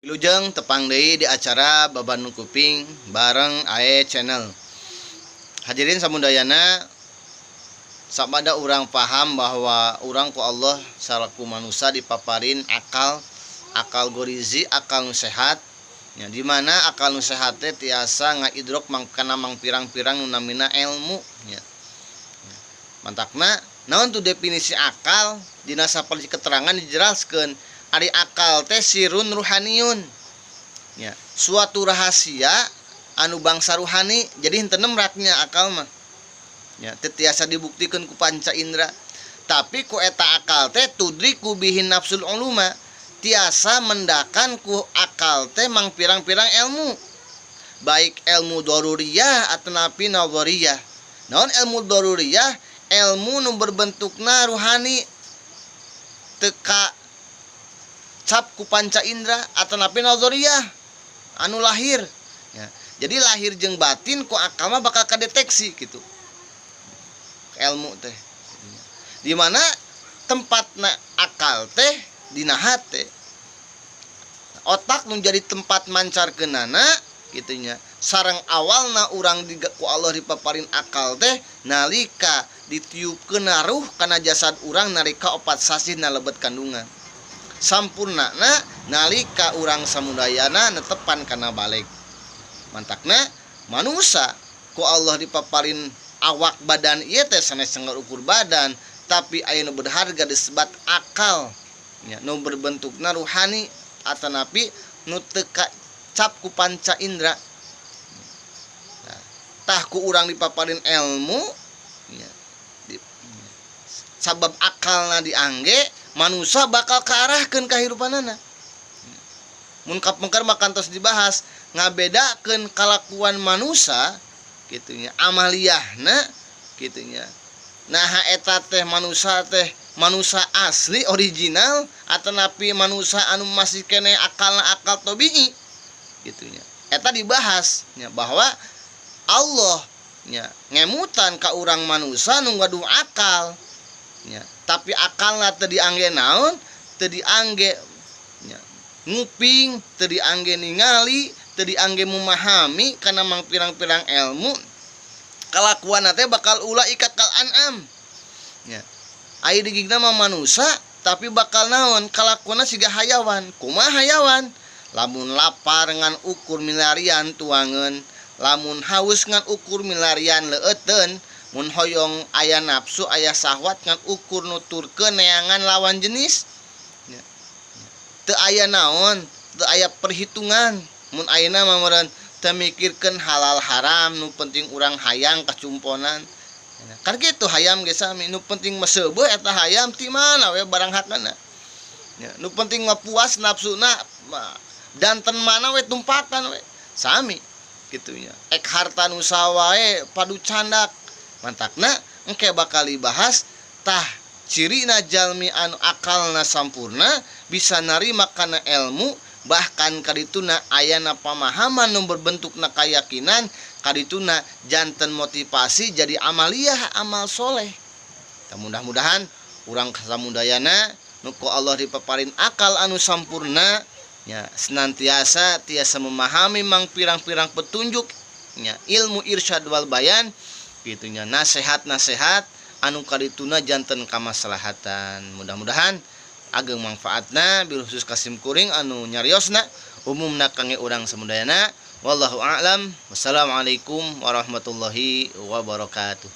Wilujeng tepang deui di acara Babanu Kuping bareng AE Channel. Hadirin samudayana, sabada urang paham bahwa urang ku Allah salaku manusia dipaparin akal gorizi, akal nu sehat. Ya, di mana akal nu sehat teh tiasa ngaidrok mangkana mang pirang-pirang nu namina ilmu ya. Mantakna naon tu definisi akal dina saperti keterangan dijelaskeun ari akal teh sirun ruhaniyun ya, suatu rahasia anu bangsa ruhani. Jadi henteu nemraknya akal mah ya, teu tiasa dibuktikan ku panca indera, tapi ku eta akal teh tudriku bihin nafsul uluma, tiasa mendakan ku akal teh mang pirang-pirang ilmu, baik ilmu daruriyah atau napi nadhariyah. Naon ilmu daruriyah? Ilmu nu berbentukna ruhani, teka cap ku panca indera atau napi nadhariyah anu lahir ya. Jadi lahir jeung batin ku akal mah bakal kadeteksi gitu ilmu teh. Di mana tempatna akal teh dina hate, otak nu jadi tempat mancarkeunana kitu nya. Sareng awalna urang ku Allah dipaparin akal teh nalika ditiupkeun ruh kana jasad urang nalika 4 sasi nalebet kandungan. Sampurnana nalika urang samudayana netepan kana balik. Mantakna manusia ku Allah dipaparin awak badan ieu teh sanes ukur badan, tapi aya nu berharga disebut akal nya, nu berbentukna ruhani atanapi nu teu cap ku panca indera. Tah ku urang dipaparin ilmu nya, sabab akalna diangge, manusia bakal kaarahkeun kahirupanana. Mun kapengker makantos dibahas ngabedakeun kalakuan manusia kitu nya, amaliyahna kitu nya. Nah eta teh manusia asli original atanapi manusia anu masih kene akalna akal tabii kitu nya. Eta dibahas nya bahwa Allah nya ngemutan ka urang manusia nu ngadu akal nya, tapi akalna teu diangge naon, teu diangge nya nguping, teu diangge ningali, teu diangge memahami kana mang pirang-pirang ilmu. Kalakuanna teh bakal ulaika kal an'am nya. Aya digigna mah manusia tapi bakal naon, kalakuanna siga hayawan. Kumaha hayawan? Lamun lapar ngan ukur milarian tuangeun, lamun haus ngan ukur milarian leueteun, mun hoyong aya nafsu aya syahwat ngan ukur nuturkeun neangan lawan jenis ya. Teu aya naon, teu aya perhitungan. Mun ayeuna mah meureun teu mikirkeun halal haram, nu penting urang hayang kacumponan ya. Kan kitu hayam ge sami, nu penting mah seubeuh eta hayam ti mana we barang hakna ya. Nu penting mah puas nafsuna, danten mana we tumpakan we sami kitu nya. Ek harta nu sawae padu candak. Mantakna engke bakal dibahas tah cirina jalmi anu akalna sampurna bisa narima kana ilmu, bahkan kadituna ayana pamahaman nu berbentukna keyakinan, kadituna janten motivasi jadi amaliyah amal soleh. Mudah-mudahan urang samudayana nu ku Allah dipaparin akal anu sampurna nya, senantiasa tiasa memahami mang pirang-pirang petunjuk nya, ilmu irsyad wal bayan gitunya, nasihat-nasihat anu kadituna janten kamaslahatan. Mudah-mudahan ageng manfaatna bil khusus kasim kuring anu nyariosna umumna kangge urang samudayana. Wallahu a'lam. Wassalamualaikum warahmatullahi wabarakatuh.